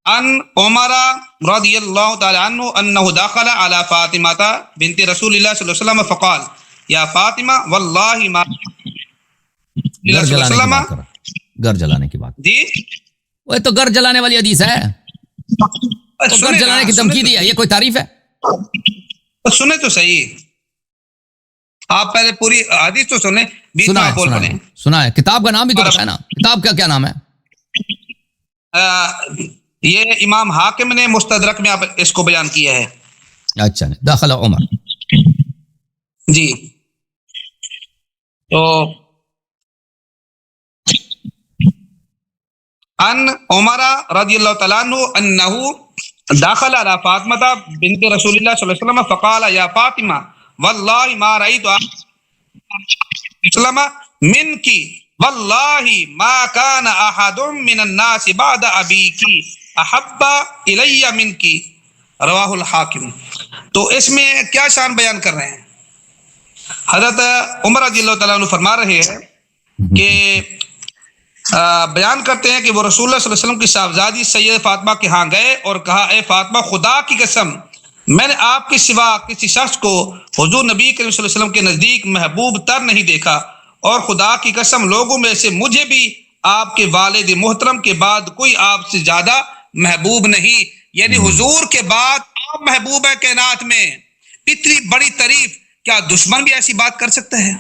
عن عمر رضی اللہ تعالی عنہ انہ دخل علی فاطمہ بنت رسول اللہ صلی اللہ علیہ وسلم فقال یا فاطمہ واللہ ما گھر صلی اللہ جلانے علیہ کی وسلم. بات کر رہا، گھر جلانے کی بات، جی وہ تو گھر جلانے والی حدیث ہے، تو گھر جلانے کی دھمکی دی ہے، یہ کوئی تعریف ہے؟ سنیں تو صحیح، آپ پہلے پوری حدیث تو سنیں، بیچ میں آپ بول پڑیں. سنا ہے، کتاب کا نام بھی تو بتائے نا، کتاب کا کیا نام ہے؟ یہ امام حاکم نے مستدرک میں اس کو بیان کیا ہے. اچھا، داخل عمر. جی تو ان عمر رضی اللہ تعالیٰ عنہ انہ داخل علی فاطمہ بنت رسول اللہ صلی اللہ علیہ وسلم فقال یا فاطمہ واللہ ما رأیت اسلم منکی واللہ ما کان احد من الناس بعد ابیکی احب الی منکی رواہ الحاکم. تو اس میں کیا شان بیان کر رہے ہیں؟ حضرت عمر رضی اللہ تعالیٰ عنہ فرما رہے ہیں کہ بیان کرتے ہیں کہ وہ رسول اللہ صلی اللہ علیہ وسلم کی صاحبزادی سید فاطمہ کے ہاں گئے اور کہا اے فاطمہ خدا کی قسم میں نے آپ کے سوا کسی شخص کو حضور نبی کریم صلی اللہ علیہ وسلم کے نزدیک محبوب تر نہیں دیکھا، اور خدا کی قسم لوگوں میں سے مجھے بھی آپ کے والد محترم کے بعد کوئی آپ سے زیادہ محبوب نہیں. یعنی حضور کے بعد آپ محبوب ہے کائنات میں. اتنی بڑی تعریف کیا دشمن بھی ایسی بات کر سکتا ہے؟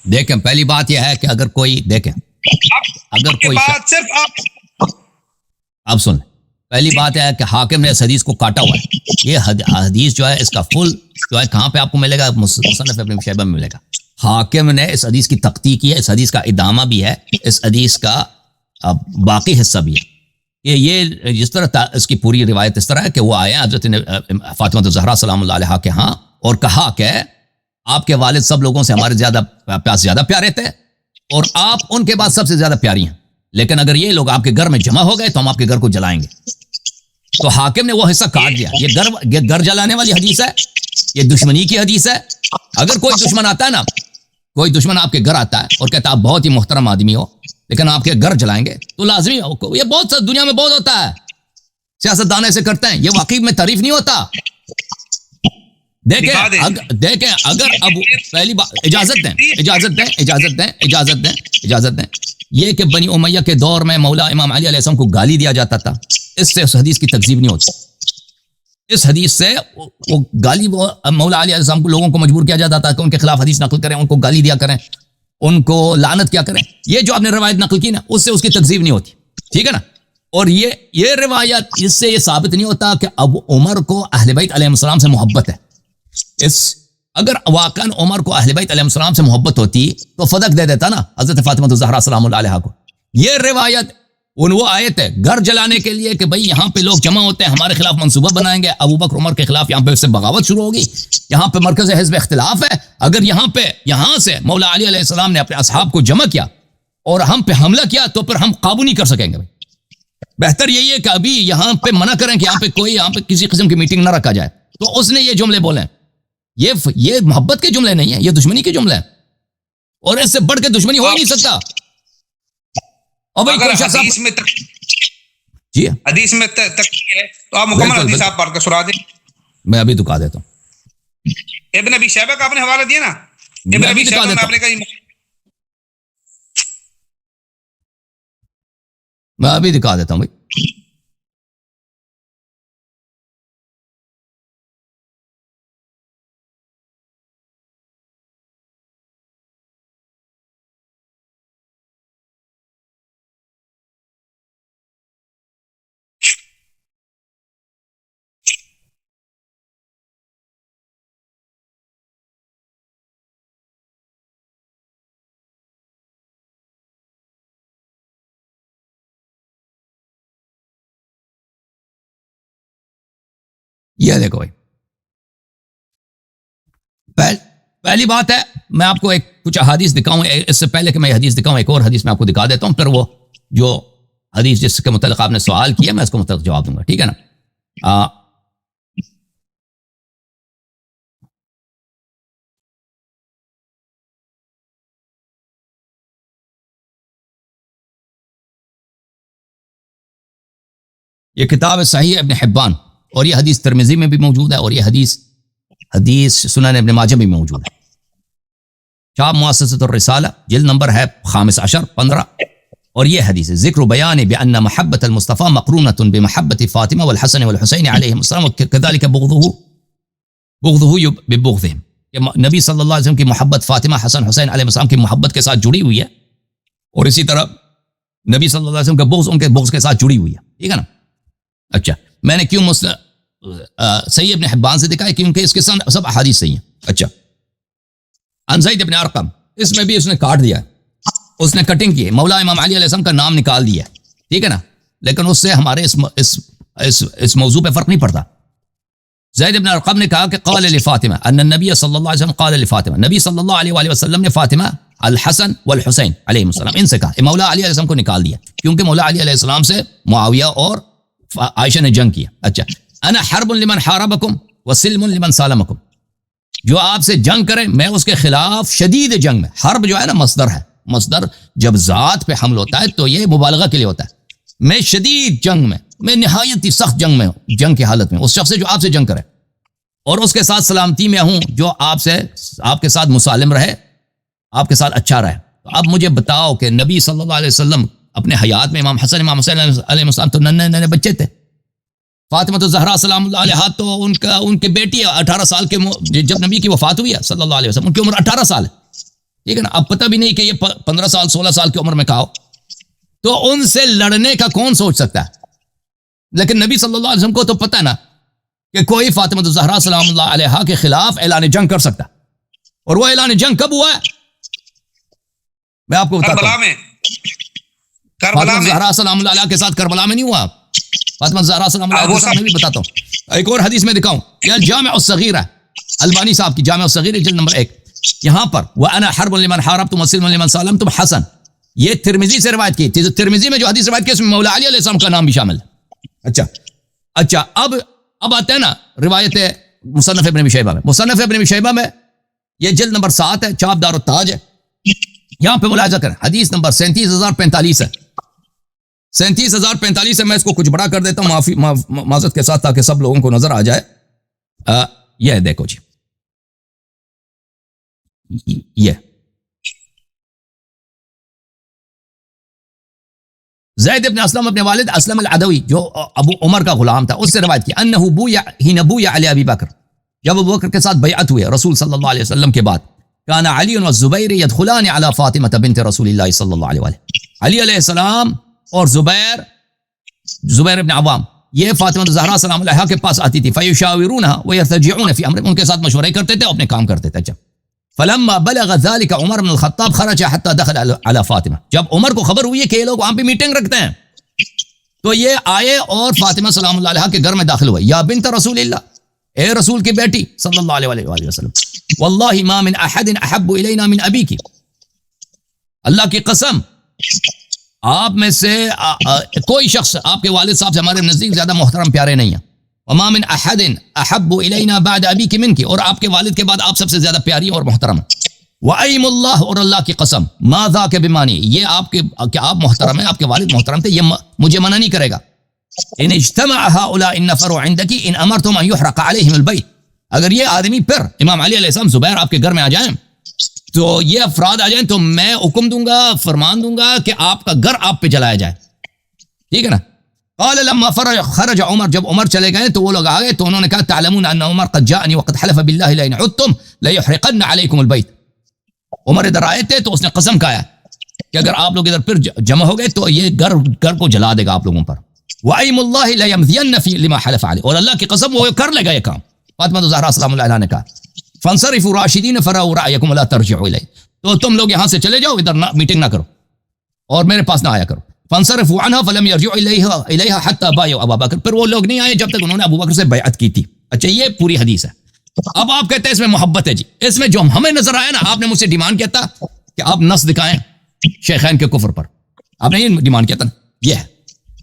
دیکھیں، پہلی بات یہ ہے کہ اگر کوئی اگر کوئی صرف اب سن، پہلی بات ہے کہ حاکم نے اس حدیث کو کاٹا ہوا ہے. یہ حدیث جو ہے اس کا فل جو ہے کہاں پہ آپ کو ملے گا؟ مصنف ابن شیبہ میں ملے گا. حاکم نے اس حدیث کی تخطیق کی ہے، اس حدیث کا ادامہ بھی ہے، اس حدیث کا باقی حصہ بھی ہے. یہ جس طرح اس کی پوری روایت اس طرح ہے کہ وہ آئے حضرت فاطمہ الزہرا سلام اللہ علیہا کے ہاں اور کہا کہ آپ کے والد سب لوگوں سے ہمارے زیادہ پیارے تھے اور آپ ان کے بعد سب سے زیادہ پیاری ہیں، لیکن اگر یہ لوگ آپ کے گھر میں جمع ہو گئے تو ہم آپ کے گھر کو جلائیں گے. تو حاکم نے وہ حصہ کاٹ دیا. یہ گھر جلانے والی حدیث ہے، یہ دشمنی کی حدیث ہے. اگر کوئی دشمن آتا ہے نا، کوئی دشمن آپ کے گھر آتا ہے اور کہتا ہے آپ بہت ہی محترم آدمی ہو لیکن آپ کے گھر جلائیں گے، تو لازمی ہو. یہ بہت دنیا میں بہت ہوتا ہے، سیاست دان ایسے کرتے ہیں. یہ واقعی میں تعریف نہیں ہوتا. دیکھیں اگر اب پہلی بات اجازت دیں یہ کہ بنی امیہ کے دور میں مولا امام علی علیہ السلام کو گالی دیا جاتا تھا، اس سے اس حدیث کی تکذیب نہیں ہوتی. اس حدیث سے وہ گالی مولا علی علیہ السلام کو لوگوں کو مجبور کیا جاتا تھا کہ ان کے خلاف حدیث نقل کریں، ان کو گالی دیا کریں، ان کو لعنت کیا کریں. یہ جو آپ نے روایت نقل کی نا، اس سے اس کی تکذیب نہیں ہوتی، ٹھیک ہے نا. اور یہ روایت اس سے یہ ثابت نہیں ہوتا کہ اب عمر کو اہل بیت علیہ السلام سے محبت ہے. اگر واقعا عمر کو اہل بیت علیہ السلام سے محبت ہوتی تو فدق دے دیتا نا حضرت فاطمہ الزہرا سلام اللہ علیہا کو. یہ روایت وہ آیت ہے گھر جلانے کے لیے کہ بھئی یہاں پہ لوگ جمع ہوتے ہیں، ہمارے خلاف منصوبہ بنائیں گے، ابو بکر عمر کے خلاف یہاں پہ سے بغاوت شروع ہوگی، یہاں پہ مرکز حزب اختلاف ہے. اگر یہاں سے مولا علی علیہ السلام نے اپنے اصحاب کو جمع کیا اور ہم پہ حملہ کیا تو پھر ہم قابو نہیں کر سکیں گے. بہتر یہی ہے کہ ابھی یہاں پہ منع کریں کہ یہاں پہ کسی قسم کی میٹنگ نہ رکھا جائے. تو اس نے یہ جملے بولے، یہ محبت کے جملے نہیں ہیں، یہ دشمنی کے جملے ہیں، اور اس سے بڑھ کے دشمنی ہو ہی نہیں سکتا. اگر حدیث میں تقریر ہے تو آپ مکمل حدیث آپ پڑھ کر سنا دیں. میں ابھی دکھا دیتا ہوں. ابن ابی شیبہ کا آپ نے حوالہ دیا نا، ابن ابی شیبہ میں آپ نے کہا میں ابھی دکھا دیتا ہوں بھائی. یہ دیکھو بھائی، پہلی بات ہے میں آپ کو کچھ احادیث دکھاؤں. اس سے پہلے کہ میں حدیث دکھاؤں ایک اور حدیث میں آپ کو دکھا دیتا ہوں، پھر وہ جو حدیث جس کے متعلق آپ نے سوال کیا میں اس کو متعلق جواب دوں گا، ٹھیک ہے نا. یہ کتاب ہے صحیح ابن حبان، اور یہ حدیث ترمذی میں بھی موجود ہے، اور یہ حدیث سنن ابن ماجہ میں بھی موجود ہے۔ شاب مؤسسۃ الرسالہ جلد نمبر ہے 15 اور یہ حدیث ہے ذکر بیان بأن محبت المصطفیٰ مقرونۃ بمحبت فاطمہ والحسن والحسین علیہم السلام وکذلک بغضہ ببغضہم، کہ نبی صلی اللہ علیہ وسلم کی محبت فاطمہ حسن حسین علیہ السلام کی محبت کے ساتھ جڑی ہوئی ہے، اور اسی طرح نبی صلی اللہ علیہ وسلم کا بغض ان کے بغض کے ساتھ جڑی ہوئی ہے، ٹھیک ہے نا۔ اچھا میں نے کیوں صحیح ابن حبان سے دکھا ہے کیونکہ اس کے سب احادیث صحیح ہیں۔ اچھا عن زید ابن ارقم، اس میں بھی اس نے کاٹ دیا ہے، اس نے کٹنگ کی ہے، مولا امام علی علیہ السلام کا نام نکال دیا ہے، ٹھیک ہے نا، لیکن اس سے ہمارے اس موضوع پہ فرق نہیں پڑتا۔ زید ابن ارقم نے کہا کہ قال لفاطمہ ان النبی صلی اللہ علیہ وسلم قال لفاطمہ، نبی صلی اللہ علیہ وآلہ وسلم نے فاطمہ الحسن والحسین علیہ السلام ان سے کہا، مولا علی علیہ السلام کو نکال دیا کیونکہ مولا علی علیہ السلام سے معاویہ اور عائشہ نے جنگ کیا۔ اچھا انا حرب لمن حاربکم وسلم لمن سالمکم، جو آپ سے جنگ کرے میں اس کے خلاف شدید جنگ میں، حرب جو ہے نا مصدر ہے، مصدر جب ذات پہ حمل ہوتا ہے تو یہ مبالغہ کے لیے ہوتا ہے، میں شدید جنگ میں نہایت ہی سخت جنگ میں ہوں، جنگ کی حالت میں اس شخص سے جو آپ سے جنگ کرے اور اس کے ساتھ سلامتی میں ہوں، جو آپ کے ساتھ مسالم رہے، آپ کے ساتھ اچھا رہے۔ تو اب مجھے بتاؤ کہ نبی صلی اللہ علیہ وسلم اپنے حیات میں امام حسن امام حسین علیہ السلام تو ننے بچے تھے، فاطمہ تو زہرا سلام اللہ علیہا تو ان کے بیٹی ہے 18 سال کے، جب نبی کی وفات ہوئی ہے صلی اللہ علیہ وسلم ان کی عمر 18 سال ہے، ٹھیک ہے نا۔ اب پتہ بھی نہیں کہ یہ 15 سال 16 سال کی عمر میں کہا ہو، تو ان سے لڑنے کا کون سوچ سکتا ہے؟ لیکن نبی صلی اللہ علیہ وسلم کو تو پتہ ہے نا کہ کوئی فاطمہ زہرا سلام اللہ علیہا کے خلاف اعلان جنگ کر سکتا، اور وہ اعلان جنگ کب ہوا ہے میں آپ کو بتاتا ہوں۔ فاطمہ زہرا سلام اللہ علیہا کے ساتھ کربلا میں نہیں ہوا، فاطمہ زہرا سلام اللہ علیہا کے ساتھ میں بھی بتاتا ہوں۔ ایک اور حدیث میں دکھاؤں، یا جامع الصغیرہ البانی صاحب کی جامع الصغیرہ جلد نمبر 1، یہاں پر وَأَنَا حَرْبٌ لِمَنْ حَارَبْتُمْ وَسِلْمٌ لِمَنْ سَالَمْتُمْ حسن، یہ ترمذی سے روایت کی، ترمذی میں جو حدیث روایت کی اس میں مولا علی علیہ السلام کا نام بھی شامل ہے۔ اچھا اب آتے ہیں نا روایت مصنف ابن ابی شیبہ میں، مصنف ابن ابی شیبہ میں یہ جلد نمبر 7 ہے، چاپ دار التاج ہے، یہاں پہ ملاحظہ کریں حدیث نمبر 37045 ہے، 37045 ہے۔ میں اس کو کچھ بڑا کر دیتا ہوں معذرت کے ساتھ تاکہ سب لوگوں کو نظر آ جائے۔ یہ دیکھو جی، یہ زید ابن اسلم اپنے والد اسلم العدوی جو ابو عمر کا غلام تھا اس سے روایت کی انہو بویا علی ابی بکر، جب ابو بکر کے ساتھ بیعت ہوئے رسول صلی اللہ علیہ وسلم کے بعد، کان علی والزبیر یدخلان علی فاطمہ بنت رسول اللہ صلی اللہ علیہ وآلہ، علی علیہ السلام اور زبیر ابن عوام یہ فاطمہ زہرا سلام علیہا کے پاس آتی تھی، فیشاورونها ویرتجعون فی امر، ان کے ساتھ مشورے کرتے تھے، اپنے کام کرتے تھے۔ فلما بلغ ذلك عمر بن الخطاب خرج حتى دخل على فاطمہ، جب عمر کو خبر ہوئی ہے کہ یہ لوگ وہاں پہ میٹنگ رکھتے ہیں تو یہ آئے اور فاطمہ سلام اللہ علیہا کے گھر میں داخل ہوئے، یا بنت رسول اللہ، اے رسول کی بیٹی صلی اللہ علیہ وآلہ وسلم، واللہ ما من احد احب الینا من ابیک، اللہ کی قسم آپ میں سے کوئی شخص آپ کے والد صاحب سے ہمارے نزدیک زیادہ محترم پیارے نہیں ہیں، وما من احد احب الینا بعد ابیک منک، اور آپ کے والد کے بعد آپ سب سے زیادہ پیاری اور محترم ہیں، وَأَيْمُ اللَّهُ، اور اللہ کی قسم، مَا ذَاكَ بِمَانِي، یہ آپ کے کہ آپ محترم ہیں، آپ کے والد محترم تھے، یہ مجھے منع نہیں کرے گا، ان اجتمع هؤلاء النفر عندك ان امرتم ان يحرق عليهم البيت، اگر یہ آدمی پھر امام علی علیہ السلام زبیر آپ کے گھر میں آ جائیں تو یہ افراد آ جائیں تو میں حکم دوں گا، فرمان دوں گا کہ آپ کا گھر آپ پہ جلایا جائے، ٹھیک ہے نا۔ قال لما خرج عمر، جب عمر چلے گئے تو وہ لوگ آ گئے تو انہوں نے کہا تعلمون ان عمر قد جاءني وقد حلف بالله لئن عدتم ليحرقن عليكم البيت، عمر ادھر آئے تھے تو اس نے قسم کھایا کہ اگر آپ لوگ ادھر پھر جمع ہو گئے تو یہ گھر کو جلا دے گا آپ لوگوں پر، وَأَيْمُ اللَّهِ لَيَمْضِيَنَّ فِي لِمَا حَلَفَ عَلَيْهِ، اور اللہ کی قسم وہ کر لے گا یہ کام۔ فاطمہ زہرا سلام اللہ علیہا نے کہا فَانصَرِفُوا رَاشِدِينَ فَرَوْا رَأْيَكُمْ وَلَا تَرْجِعُوا إِلَيْهِ، تو تم لوگ یہاں سے چلے جاؤ، ادھر میٹنگ نہ کرو اور میرے پاس نہ آیا کرو۔ فَانصَرِفُوا عَنْهَا فَلَمْ يَرْجِعُوا إِلَيْهَا حَتَّى بَايَعُوا أَبَا بَكْرَ، پھر وہ لوگ نہیں آئے جب تک انہوں نے ابو بکر سے بیعت کی تھی۔ اچھا یہ پوری حدیث ہے۔ اب آپ کہتے ہیں اس میں محبت ہے، جی اس میں جو ہمیں نظر آیا نا، آپ نے مجھ سے ڈیمانڈ کیا تھا کہ آپ نص دکھائیں شیخین کے کفر پر، آپ نے یہ ڈیمانڈ کیا تھا، یہ ہے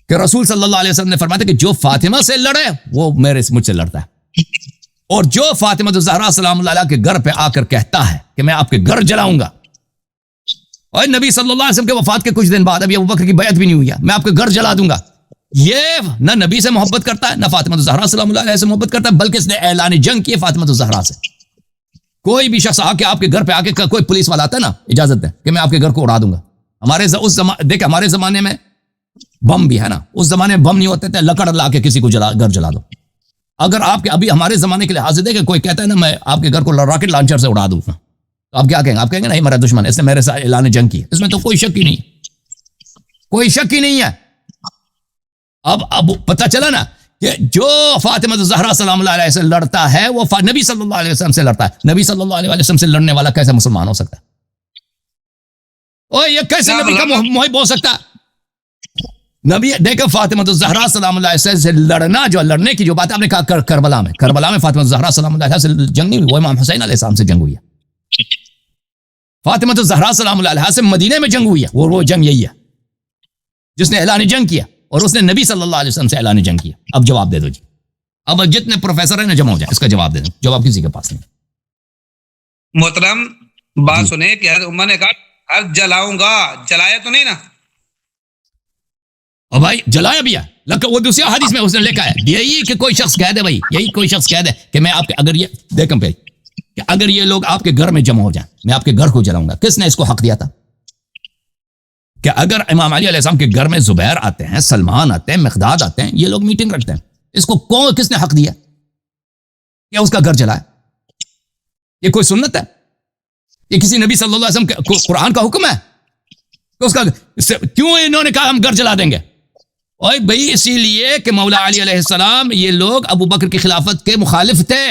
کہ رسول صلی اللہ علیہ وسلم نے فرمایا تھا کہ جو فاطمہ سے لڑے وہ مجھ سے لڑتا ہے، اور جو فاطمہ زہرا سلام اللہ علیہ کے گھر پہ آ کر کہتا ہے کہ میں آپ کے گھر جلاؤں گا، اور نبی صلی اللہ علیہ وسلم کے وفات کے کچھ دن بعد ابھی ابو بکر کی بیعت بھی نہیں ہوئی ہے، میں آپ کے گھر جلا دوں گا، یہ نہ نبی سے محبت کرتا ہے، نہ فاطمہ الزہرا سلام اللہ علیہ سے محبت کرتا ہے، بلکہ اس نے اعلان جنگ کیے فاطمہ الزہرا سے۔ کوئی بھی شخص آ کے آپ کے گھر پہ آ کے کوئی پولیس والا آتا ہے نا، اجازت دیں کہ میں آپ کے گھر کو اڑا دوں گا۔ دیکھیں ہمارے زمانے میں بم بھی ہے نا، اس زمانے میں بم نہیں ہوتے تھے، لکڑ لا کے کسی کو گھر جلا دو۔ اگر آپ کے ابھی ہمارے زمانے کے لحاظ سے دیکھیں کوئی کہتا ہے نا میں آپ کے گھر کو راکٹ لانچر سے اڑا دوں گا، تو آپ کیا کہیں گے؟ آپ کہیں گے نہیں میرا دشمن اس نے میرے ساتھ اعلان جنگ کی، اس میں تو کوئی شک ہی نہیں، کوئی شک ہی نہیں ہے۔ اب پتہ چلا نا کہ جو فاطمہ الزہرا سلام اللہ علیہ سے لڑتا ہے وہ نبی صلی اللہ علیہ وسلم سے لڑتا ہے۔ نبی صلی اللہ علیہ وسلم سے لڑنے والا کیسے مسلمان ہو سکتا ہے؟ یہ کیسے نبی کا محب ہو سکتا ہے؟ نبی دیکھو فاطمہ الزہرا سلام اللہ علیہ سے لڑنا، جو لڑنے کی جو بات آپ نے کہا کربلا میں فاطمہ الزہرا سلام اللہ علیہ سے جنگ نہیں ہوئی، وہ امام حسین علیہ السلام سے جنگ ہوئی ہے۔ فاطمہ الزہرا سلام اللہ علیہ سے مدینے میں جنگ ہوئی ہے، وہ جنگ یہی ہے جس نے اعلان جنگ کیا، اور اس نے نبی صلی اللہ علیہ وسلم سے اعلان جنگ کیا۔ اب جواب دے دو جی، اب جتنے پروفیسر ہیں نا جمع ہو جائیں، اس کا جواب دے دیں، جواب کسی کے پاس نہیں۔ محترم بات سنیں کہ حضرت عمر نے کہا جلاؤں گا، جلایا تو نہیں نا؟ اور بھائی جلایا بھی ہے، وہ دوسری حدیث میں اس نے لکھا ہے یہی کہ کوئی شخص کہہ دے، بھائی یہی کوئی شخص کہہ دے کہ میں آپ کے اگر یہ دیکھیں بھائی کہ اگر یہ لوگ آپ کے گھر میں جمع ہو جائیں میں آپ کے گھر کو جلاؤں گا، کس نے اس کو حق دیا تھا؟ کہ اگر امام علی علیہ السلام کے گھر میں زبیر آتے ہیں، سلمان آتے ہیں، مقداد آتے ہیں، یہ لوگ میٹنگ رکھتے ہیں، اس کو کس نے حق دیا کہ اس کا گھر جلائے؟ یہ کوئی سنت ہے؟ یہ کسی نبی صلی اللہ علیہ وسلم کے قرآن کا حکم ہے کہ اس کا کیوں انہوں نے کہا ہم گھر جلا دیں گے؟ اور بھائی اسی لیے کہ مولا علی علیہ السلام یہ لوگ ابو بکر کی خلافت کے مخالف تھے،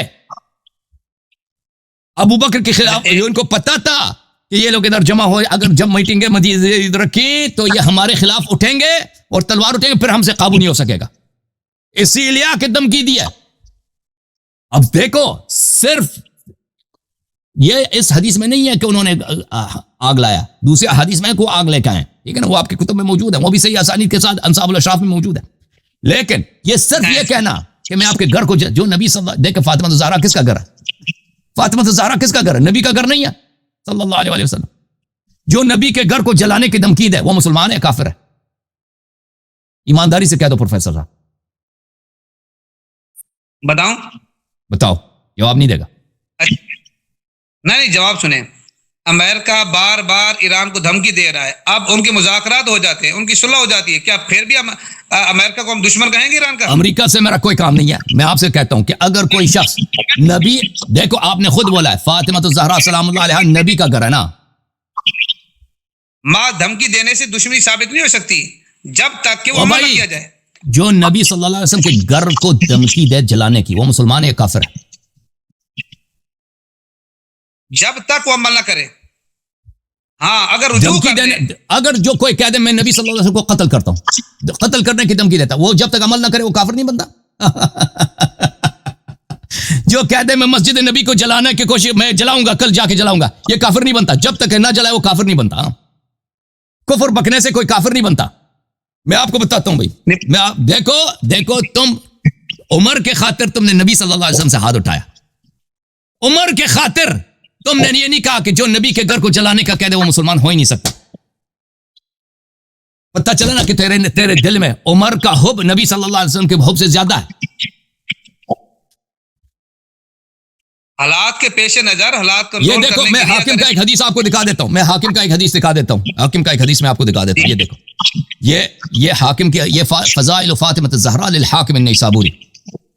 ابو بکر کی خلاف ان کو پتا تھا کہ یہ لوگ ادھر جمع ہوئے، اگر جب میٹنگیں مدینہ رکھی تو یہ ہمارے خلاف اٹھیں گے اور تلوار اٹھیں گے، پھر ہم سے قابو نہیں ہو سکے گا، اسی لیے کہ دھمکی دی ہے۔ اب دیکھو صرف یہ اس حدیث میں نہیں ہے کہ انہوں نے آگ لایا، دوسرے حدیث میں کو آگ لے کے آئے، ٹھیک ہے نا، وہ آپ کی کتب میں موجود ہے، وہ بھی صحیح اسانید کے ساتھ انصاب الاشراف میں موجود ہے۔ لیکن یہ صرف یہ کہنا کہ میں آپ کے گھر کو جو نبی صلی اللہ دیکھیں فاطمہ الزہرا کس کا گھر ہے؟ فاطمہ الزہرا کس کا گھر ہے؟ نبی کا گھر نہیں ہے صلی اللہ علیہ وسلم۔ جو نبی کے گھر کو جلانے کی دھمکی دے وہ مسلمان ہے کافر ہے؟ ایمانداری سے کہہ دو پروفیسر صاحب، بتاؤ، جواب نہیں دے گا؟ نہیں جواب سنیں، امریکہ بار بار ایران کو دھمکی دے رہا ہے، اب ان کے مذاکرات ہو جاتے ہیں، ان کی صلح ہو جاتی ہے، کیا پھر بھی امریکہ کو ہم دشمن کہیں گے ایران کا؟ امریکہ سے میرا کوئی کام نہیں ہے، میں آپ سے کہتا ہوں کہ اگر کوئی شخص نبی، دیکھو آپ نے خود بولا ہے فاطمہ الزہرا سلام اللہ علیہا نبی کا گھر ہے نا، ماں دھمکی دینے سے دشمنی ثابت نہیں ہو سکتی جب تک کہ وہ عمل نہ کیا جائے۔ جو نبی صلی اللہ علیہ وسلم کے گھر کو دھمکی دے جلانے کی وہ مسلمان ہے کافر ہے؟ جب تک وہ عمل نہ کرے، ہاں اگر رجوع کر دے، اگر جو کوئی کہہ دے میں نبی صلی اللہ علیہ وسلم کو قتل کرتا ہوں، قتل کرنے کی دھمکی دیتا، وہ جب تک عمل نہ کرے وہ کافر نہیں بنتا۔ جو کہہ دے میں مسجد نبی کو جلانے کی کوشش میں جلاؤں گا، کل جا کے جلاؤں گا، یہ کافر نہیں بنتا، جب تک نہ جلائے وہ کافر نہیں بنتا۔ کفر بکنے سے کوئی کافر نہیں بنتا۔ میں آپ کو بتاتا ہوں بھائی، میں آپ دیکھو تم عمر کے خاطر تم نے نبی صلی اللہ علیہ وسلم سے ہاتھ اٹھایا، عمر کے خاطر تم نے یہ نہیں کہا کہ جو نبی کے گھر کو جلانے کا کہہ دے وہ مسلمان ہو ہی نہیں سکتا۔ پتہ چلا نا کہ تیرے دل میں عمر کا حب نبی صلی اللہ علیہ وسلم کے حب سے زیادہ ہے۔ حالات کے پیش نظر حالات یہ دیکھو میں حاکم کا ایک حدیث آپ کو دکھا دیتا ہوں، حاکم کا ایک حدیث میں آپ کو دکھا دیتا ہوں۔ یہ دیکھو یہ حاکم کی یہ فضائل فاطمہ الزہرا للحاکم النیسابوری،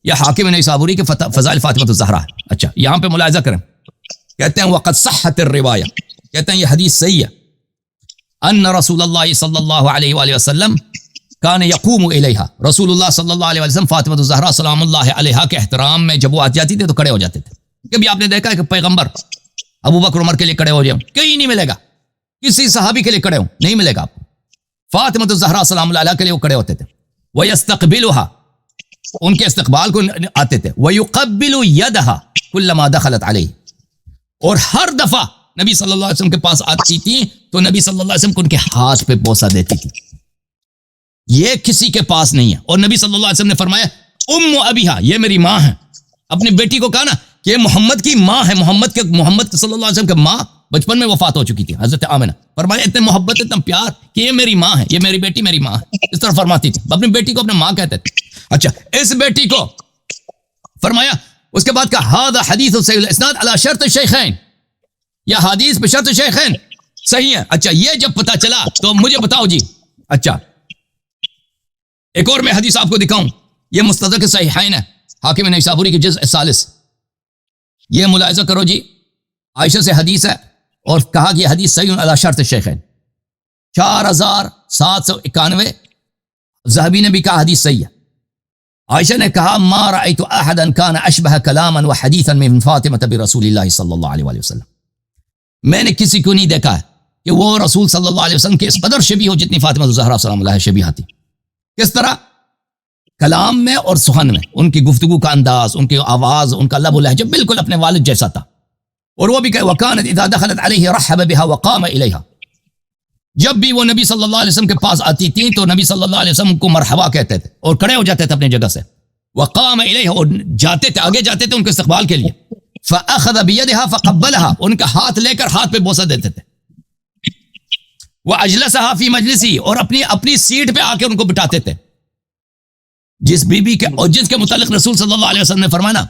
یہ حاکم النیسابوری کے فضائل فاطمہ الزہرا ہے۔ اچھا یہاں پہ ملاحظہ کریں، کہتے ہیں وقد صحت الروایہ، کہتے ہیں یہ حدیث صحیح ہے، ان رسول اللہ صلی اللہ علیہ وآلہ وسلم کان یقوم الیہا، رسول اللہ صلی اللہ علیہ وسلم فاطمہ الزہرا سلام اللہ علیہا کے احترام میں جب وہ آ جاتی تھی تو کھڑے ہو جاتے تھے۔ کبھی آپ نے دیکھا ہے کہ پیغمبر ابو بکر عمر کے لیے کھڑے ہو جائیں؟ کہیں نہیں ملے گا، کسی صحابی کے لیے کھڑے ہو نہیں ملے گا آپ کو۔ فاطمہ الزہرا سلام اللہ علیہا کے لیے وہ کھڑے ہوتے تھے، وَيَسْتَقْبِلُهَا، ان کے استقبال کو آتے تھے، وَيُقَبِّلُ يَدَهَا كُلَّمَا دَخَلَتْ عَلَيْهِ، اور ہر دفعہ نبی صلی اللہ علیہ وسلم کے پاس آتی تھی تو نبی صلی اللہ علیہ وسلم کو ان کے ہاتھ پہ بوسہ دیتی تھی۔ یہ کسی کے پاس نہیں ہے، اور نبی صلی اللہ علیہ وسلم نے فرمایا ام ابیہا، یہ میری ماں ہے، اپنی بیٹی کو کہا نا کہ یہ محمد کی ماں ہے، محمد صلی اللہ علیہ وسلم کی ماں بچپن میں وفات ہو چکی تھی حضرت آمنہ. فرمایا اتنے محبت اتنا پیار کہ یہ میری ماں ہے, یہ میری بیٹی میری ماں ہے, اس طرح فرماتی تھی. اپنی بیٹی کو اپنے ماں کہتے تھے. اچھا اس بیٹی کو فرمایا, اس کے بعد کہا ھذا حدیث صحیح الاسناد علی شرط الشیخین, یا حدیث پہ شرط الشیخین صحیح ہے. اچھا یہ جب پتہ چلا تو مجھے بتاؤ جی. اچھا ایک اور میں حدیث آپ کو دکھاؤں, یہ مستدرک صحیحین ہے, حاکم نیسابوری کی جزء ثالث. یہ ملاحظہ کرو جی, عائشہ سے حدیث ہے اور کہا کہ یہ حدیث صحیح علی شرط الشیخین, 4791. ذہبی نے بھی کہا حدیث صحیح ہے. عائشہ نے کہا ما رأیت احدا کان اشبہ کلاما وحدیثا من فاطمہ برسول اللہ صلی اللہ علیہ وسلم, میں نے کسی کو نہیں دیکھا ہے کہ وہ رسول صلی اللہ علیہ وسلم کے اس قدر شبیہ ہو جتنی فاطمہ الزہرا سلام اللہ شبیہ تھی. کس طرح؟ کلام میں اور سخن میں, ان کی گفتگو کا انداز, ان کی آواز, ان کا لب و لہجہ بالکل اپنے والد جیسا تھا. اور وہ بھی کہ وَكَانَتْ إِذَا دَخَلَتْ عَلَيْهِ رَحَّبَ بِهَا وَقَامَ إِلَيْهَا, جب بھی وہ نبی صلی اللہ علیہ وسلم کے پاس آتی تھی تو نبی صلی اللہ علیہ وسلم کو مرحبا کہتے تھے اور کھڑے ہو جاتے تھے اپنی جگہ سے. وَقَامَ إِلَيْهَا, اور جاتے تھے, آگے جاتے تھے ان کے استقبال کے لیے. فَأَخَذَ بِيَدِهَا فَقَبَّلَهَا, ان کا ہاتھ لے کر ہاتھ پہ بوسہ دیتے تھے. وَأَجْلَسَهَا فِي مَجْلِسِهِ, اور اپنی سیٹ پہ آ کے ان کو بٹھاتے تھے. جس بی بی کے اور جس کے متعلق رسول صلی اللہ علیہ وسلم نے فرمایا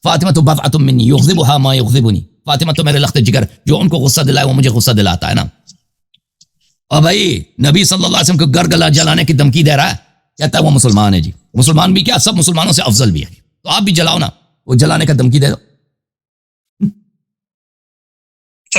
فاطمہ تو بضعۃ منی یغضبها ما یغضبنی, فاطمہ تو میرے لخت جگر, جو ان کو غصہ دلائے وہ مجھے غصہ دلاتا ہے نا. اور بھائی نبی صلی اللہ علیہ وسلم کو گرگلا جلانے کی دھمکی دے رہا ہے, کہتا ہے وہ مسلمان ہے جی. مسلمان بھی کیا, سب مسلمانوں سے افضل بھی ہے, تو آپ بھی جلاؤ نا, وہ جلانے کا دھمکی دے دو.